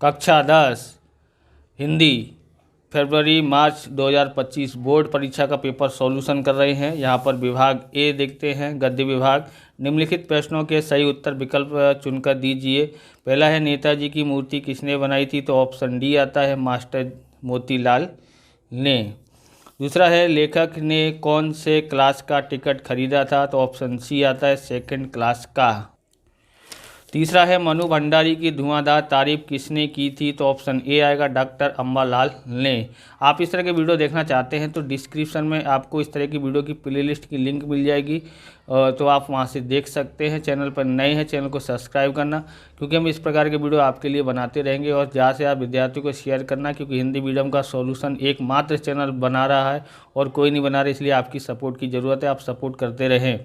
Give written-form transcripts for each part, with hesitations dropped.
कक्षा 10 हिंदी फरवरी मार्च 2025 बोर्ड परीक्षा का पेपर सॉल्यूशन कर रहे हैं। यहाँ पर विभाग ए देखते हैं, गद्य विभाग। निम्नलिखित प्रश्नों के सही उत्तर विकल्प चुनकर दीजिए। पहला है नेताजी की मूर्ति किसने बनाई थी, तो ऑप्शन डी आता है मास्टर मोतीलाल ने। दूसरा है लेखक ने कौन से क्लास का टिकट खरीदा था, तो ऑप्शन सी आता है सेकंड क्लास का। तीसरा है मनु भंडारी की धुआंधार तारीफ किसने की थी, तो ऑप्शन ए आएगा डॉक्टर अम्बालाल ने। आप इस तरह के वीडियो देखना चाहते हैं तो डिस्क्रिप्शन में आपको इस तरह की वीडियो की प्लेलिस्ट की लिंक मिल जाएगी, तो आप वहां से देख सकते हैं। चैनल पर नए हैं, चैनल को सब्सक्राइब करना, क्योंकि हम इस प्रकार के वीडियो आपके लिए बनाते रहेंगे। और ज़्यादा से ज़्यादा विद्यार्थियों को शेयर करना, क्योंकि हिंदी मीडियम का सॉल्यूशन एकमात्र चैनल बना रहा है और कोई नहीं बना रहा, इसलिए आपकी सपोर्ट की ज़रूरत है। आप सपोर्ट करते रहें।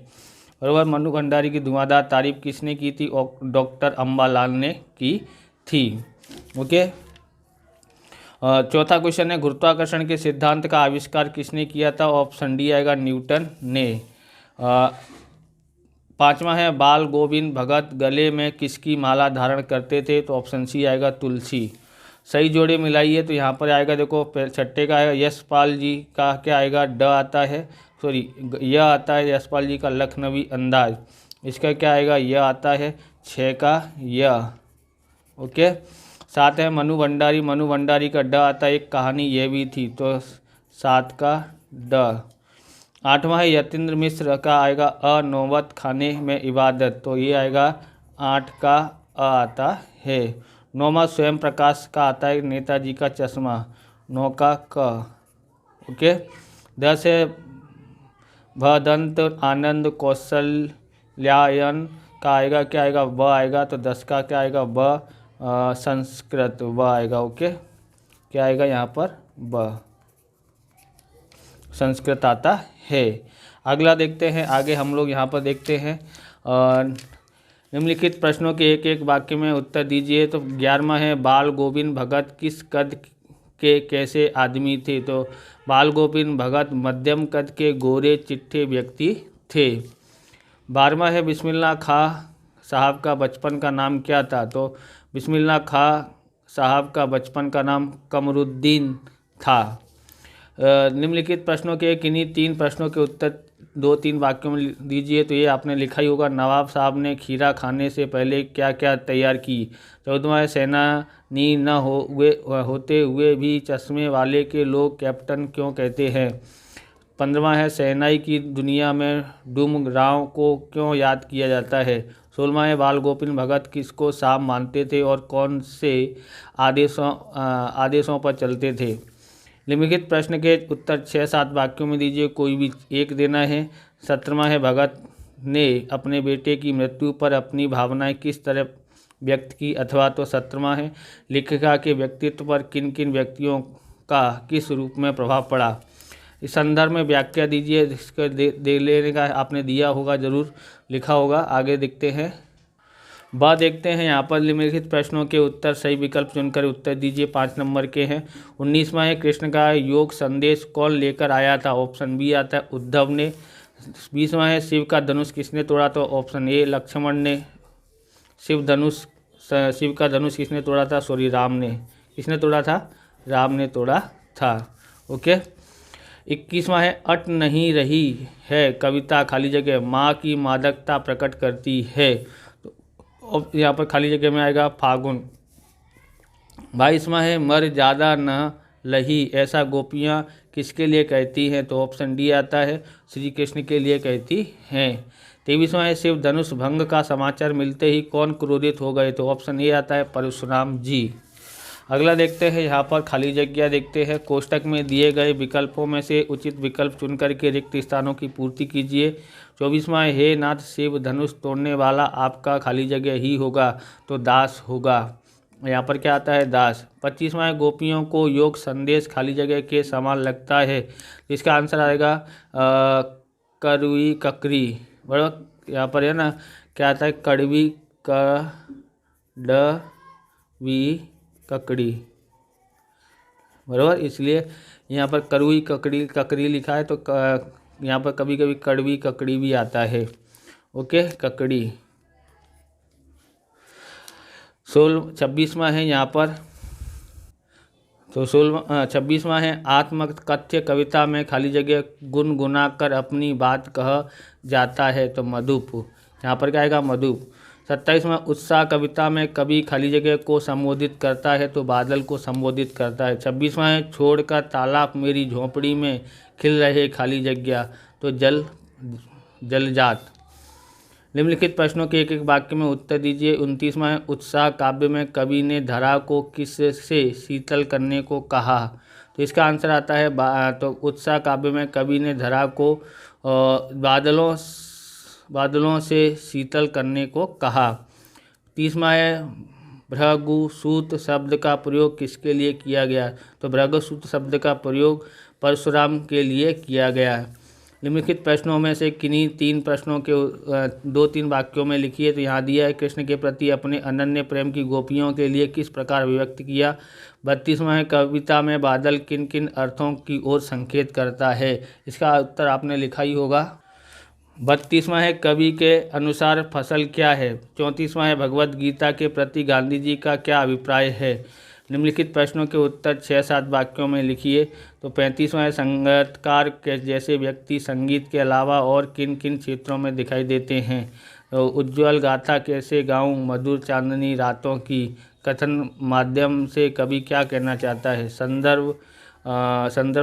बराबर। मनु भंडारी की धुआंधार तारीफ किसने की थी, डॉक्टर अम्बालाल ने की थी। ओके। चौथा क्वेश्चन है गुरुत्वाकर्षण के सिद्धांत का आविष्कार किसने किया था, ऑप्शन डी आएगा न्यूटन ने। पांचवा है बाल गोविंद भगत गले में किसकी माला धारण करते थे, तो ऑप्शन सी आएगा तुलसी। सही जोड़े मिलाइए तो यहाँ पर आएगा, देखो छठे का आएगा यशपाल जी का क्या आएगा, ड आता है, सॉरी यह आता है यशपाल जी का लखनवी अंदाज। इसका क्या आएगा, यह आता है, छः का यह। ओके। सात है मनु भंडारी का ड आता है, एक कहानी यह भी थी, तो 7 का ड। आठवां है यतीन्द्र मिश्र का आएगा नौबत खाने में इबादत, तो ये आएगा 8 का अ आता है। नौवां स्वयं प्रकाश का आता है नेताजी का चश्मा, 9 का क। ओके। 10 है भदंत आनंद कौशल्यायन का आएगा, क्या आएगा, ब आएगा, तो 10 का क्या आएगा, ब संस्कृत ब आएगा। ओके। क्या आएगा यहाँ पर, ब संस्कृत आता है। अगला देखते हैं, आगे हम लोग यहाँ पर देखते हैं निम्नलिखित प्रश्नों के एक एक वाक्य में उत्तर दीजिए। तो 11वां है बाल गोविंद भगत किस कद के कैसे आदमी थे, तो बाल गोविंद भगत मध्यम कद के गोरे चिट्ठे व्यक्ति थे। 12वां है बिस्मिल्लाह खां साहब का बचपन का नाम क्या था, तो बिस्मिल्लाह खां साहब का बचपन का नाम कमरुद्दीन था। निम्नलिखित प्रश्नों के किन्हीं 3 प्रश्नों के उत्तर 2-3 वाक्यों में दीजिए। तो ये आपने लिखा ही होगा, नवाब साहब ने खीरा खाने से पहले क्या क्या तैयार की। 14वां है सेनानी न होते हुए भी चश्मे वाले के लोग कैप्टन क्यों कहते हैं। 15वां है शहनाई की दुनिया में डूम राव को क्यों याद किया जाता है। 16वां है बाल गोविंद भगत किसको साहब मानते थे और कौन से आदेशों पर चलते थे। निम्नलिखित प्रश्न के उत्तर 6-7 वाक्यों में दीजिए, कोई भी एक देना है। 17वां है भगत ने अपने बेटे की मृत्यु पर अपनी भावनाएं किस तरह व्यक्त की, अथवा तो 17वां है लेखिका के व्यक्तित्व पर किन किन व्यक्तियों का किस रूप में प्रभाव पड़ा। इस संदर्भ में व्याख्या दीजिए, इसका दे लेने का आपने दिया होगा, जरूर लिखा होगा। आगे देखते हैं, देखते हैं यहाँ पर निम्नलिखित प्रश्नों के उत्तर सही विकल्प चुनकर उत्तर दीजिए। 5 नंबर के हैं। 19वां है कृष्ण का योग संदेश कौन लेकर आया था, ऑप्शन बी आता है उद्धव ने। 20वां है शिव का धनुष किसने तोड़ा, तो ऑप्शन ए लक्ष्मण ने। शिव का धनुष किसने तोड़ा था, सॉरी राम ने। किसने तोड़ा था, राम ने तोड़ा था। ओके। 21वां है अट नहीं रही है कविता खाली जगह माँ की मादकता प्रकट करती है, तो यहाँ पर खाली जगह में आएगा फागुन। 22वां है मर ज़्यादा न लही ऐसा गोपियाँ किसके लिए कहती हैं, तो ऑप्शन डी आता है श्री कृष्ण के लिए कहती हैं। 23वां है शिव धनुष भंग का समाचार मिलते ही कौन क्रोधित हो गए, तो ऑप्शन ए आता है परशुराम जी। अगला देखते हैं, यहाँ पर खाली जगह देखते हैं। कोष्टक में दिए गए विकल्पों में से उचित विकल्प चुनकर के रिक्त स्थानों की पूर्ति कीजिए। 24वां हे नाथ शिव धनुष तोड़ने वाला आपका खाली जगह ही होगा, तो दास होगा। यहाँ पर क्या आता है, दास। 25वां गोपियों को योग संदेश खाली जगह के समान लगता है, इसका आंसर आएगा कड़वी ककरी। बराबर। यहाँ पर है ना, क्या आता है, कड़वी कड़वी ककड़ी। बराबर, इसलिए यहाँ पर कड़वी ककड़ी लिखा है, तो यहाँ पर कभी कभी कड़वी ककड़ी भी आता है। ओके, ककड़ी। 26वां है यहाँ पर, तो 26वां है आत्मकथ्य कविता में खाली जगह गुनगुना कर अपनी बात कह जाता है, तो मधुप। यहाँ पर क्या आएगा? मधुप। 27वां उत्साह कविता में कवि खाली जगह को संबोधित करता है, तो बादल को संबोधित करता है। 26वां है छोड़कर तालाब मेरी झोंपड़ी में खिल रहे खाली जगह, तो जलजात। निम्नलिखित प्रश्नों के एक एक वाक्य में उत्तर दीजिए। 29वां है उत्साह काव्य में कवि ने धरा को किससे शीतल करने को कहा, तो इसका आंसर आता है तो उत्साह काव्य में कवि ने धरा को बादलों से शीतल करने को कहा। 30वां है भृगुसूत शब्द का प्रयोग किसके लिए किया गया, तो भृगुसूत शब्द का प्रयोग परशुराम के लिए किया गया है। निम्नलिखित प्रश्नों में से किन्हीं 3 प्रश्नों के 2-3 वाक्यों में लिखिए, तो यहाँ दिया है कृष्ण के प्रति अपने अनन्य प्रेम की गोपियों के लिए किस प्रकार अभिव्यक्त किया। 32वां है कविता में बादल किन किन अर्थों की ओर संकेत करता है, इसका उत्तर आपने लिखा ही होगा। 32वां है कवि के अनुसार फसल क्या है। 34वां है भगवद गीता के प्रति गांधी जी का क्या अभिप्राय है। निम्नलिखित प्रश्नों के उत्तर 6-7 वाक्यों में लिखिए। तो 35वां है संगीतकार के जैसे व्यक्ति संगीत के अलावा और किन किन क्षेत्रों में दिखाई देते हैं। तो उज्ज्वल गाथा कैसे गाऊं मधुर चांदनी रातों की, कथन माध्यम से कवि क्या कहना चाहता है। संदर्भ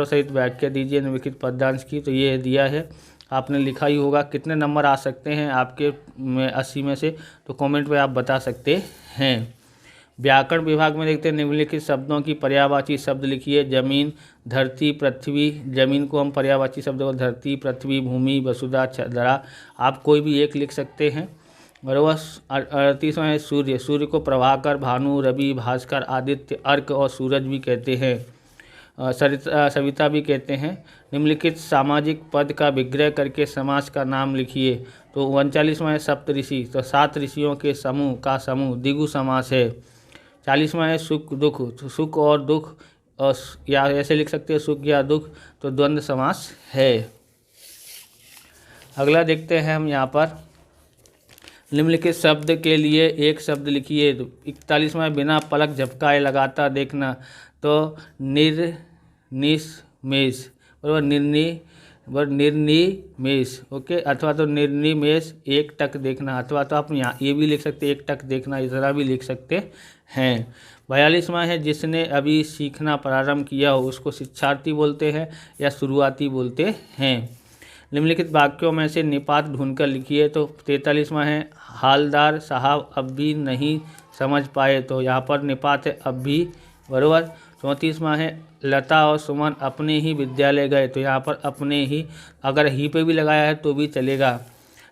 सहित व्याख्या दीजिए निम्नलिखित पद्यांश की, तो ये दिया है, आपने लिखा ही होगा। कितने नंबर आ सकते हैं आपके 80 में से, तो कमेंट में आप बता सकते हैं। व्याकरण विभाग में देखते हैं निम्नलिखित शब्दों की पर्यायवाची शब्द लिखिए। जमीन, धरती, पृथ्वी। जमीन को हम पर्यायवाची शब्द को धरती, पृथ्वी, भूमि, वसुधा, धरा, आप कोई भी एक लिख सकते हैं। बराबर। 38वां है सूर्य। सूर्य को प्रभाकर, भानु, रवि, भास्कर, आदित्य, अर्क और सूरज भी कहते हैं, सविता भी कहते हैं। निम्नलिखित सामाजिक पद का विग्रह करके समास का नाम लिखिए। तो 39वां है सप्तऋषि। तो 7 ऋषियों के समूह का समूह द्विगु समास है। 40वां है सुख दुख। तो सुख और दुख, और या ऐसे लिख सकते हैं सुख या दुख, तो द्वंद्व समास है। अगला देखते हैं हम यहाँ पर, निम्नलिखित शब्द के लिए एक शब्द लिखिए। तो 41वां बिना पलक झपकाए लगातार देखना, तो निर्निमेष, बराबर, निर्निमेष, ओके, अथवा तो निर्निमेष एक टक देखना, अथवा तो आप यहाँ ये भी लिख सकते हैं एक टक देखना, इस तरह भी लिख सकते हैं। 42वां है जिसने अभी सीखना प्रारंभ किया हो उसको शिक्षार्थी बोलते हैं या शुरुआती बोलते हैं। निम्नलिखित वाक्यों में से निपात ढूंढकर लिखिए। तो 43वां है हालदार साहब अब भी नहीं समझ पाए, तो यहाँ पर निपात है अब भी, बराबर। 34वां है लता और सुमन अपने ही विद्यालय गए, तो यहाँ पर अपने ही, अगर ही पे भी लगाया है तो भी चलेगा।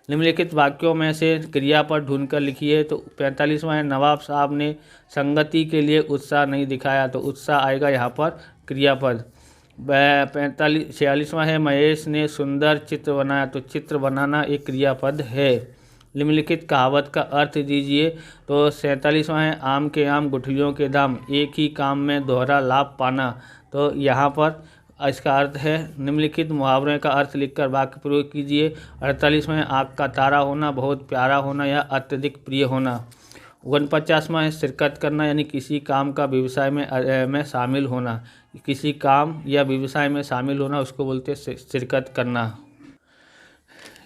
निम्नलिखित वाक्यों में से क्रियापद ढूंढकर लिखिए। तो 45वां है नवाब साहब ने संगति के लिए उत्साह नहीं दिखाया, तो उत्साह आएगा यहाँ पर क्रियापद। 46वां है महेश ने सुंदर चित्र बनाया, तो चित्र बनाना एक क्रियापद है। निम्नलिखित कहावत का अर्थ दीजिए। तो 47वां है आम के आम गुठलियों के दाम, एक ही काम में दोहरा लाभ पाना, तो यहाँ पर इसका अर्थ है। निम्नलिखित मुहावरे का अर्थ लिखकर वाक्य प्रयोग कीजिए। 48वां है आँख का तारा होना, बहुत प्यारा होना या अत्यधिक प्रिय होना। 49वां है शिरकत करना, यानी किसी काम का व्यवसाय में शामिल होना, किसी काम या व्यवसाय में शामिल होना उसको बोलते हैं शिरकत करना।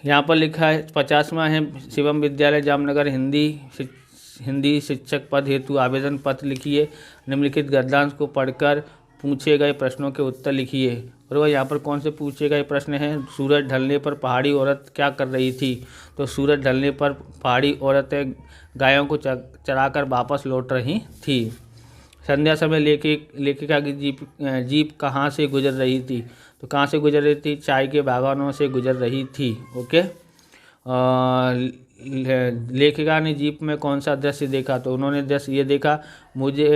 यहाँ पर लिखा है 50वां है शिवम विद्यालय जामनगर हिंदी शिक्षक पद हेतु आवेदन पत्र लिखिए। निम्नलिखित गद्यांश को पढ़कर पूछे गए प्रश्नों के उत्तर लिखिए। और यहाँ पर कौन से पूछे गए प्रश्न हैं। सूरज ढलने पर पहाड़ी औरत क्या कर रही थी, तो सूरज ढलने पर पहाड़ी औरतें गायों को चराकर वापस लौट रही थी। संध्या समय लेखिका की जीप कहाँ से गुजर रही थी, तो कहाँ से गुजर रही थी, चाय के बागानों से गुजर रही थी, ओके। लेखिका ने जीप में कौन सा दृश्य देखा, तो उन्होंने दृश्य ये देखा, मुझे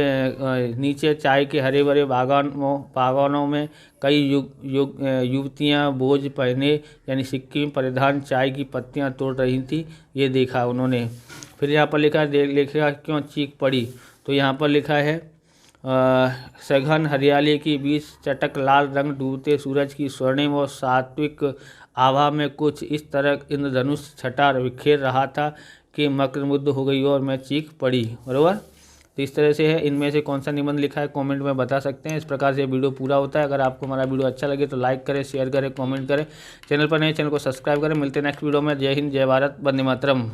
नीचे चाय के हरे भरे बागानों में कई युवतियां बोझ पहने यानी सिक्किम परिधान चाय की पत्तियां तोड़ रही थी, ये देखा उन्होंने। फिर यहाँ पर लिखा है लेखिका क्यों चीख पड़ी, तो यहाँ पर लिखा है सघन हरियाली के बीच चटक लाल रंग डूबते सूरज की स्वर्णिम और सात्विक आभा में कुछ इस तरह इंद्रधनुष छटा बिखेर रहा था कि मक्रमुग्ध हो गई और मैं चीख पड़ी, बराबर। तो इस तरह से है, इनमें से कौन सा निबंध लिखा है कमेंट में बता सकते हैं। इस प्रकार से वीडियो पूरा होता है। अगर आपको हमारा वीडियो अच्छा लगे तो लाइक करें, शेयर करें, कमेंट करें। चैनल पर नए चैनल को सब्सक्राइब करें। मिलते हैं नेक्स्ट वीडियो में। जय हिंद, जय भारत, वंदे मातरम।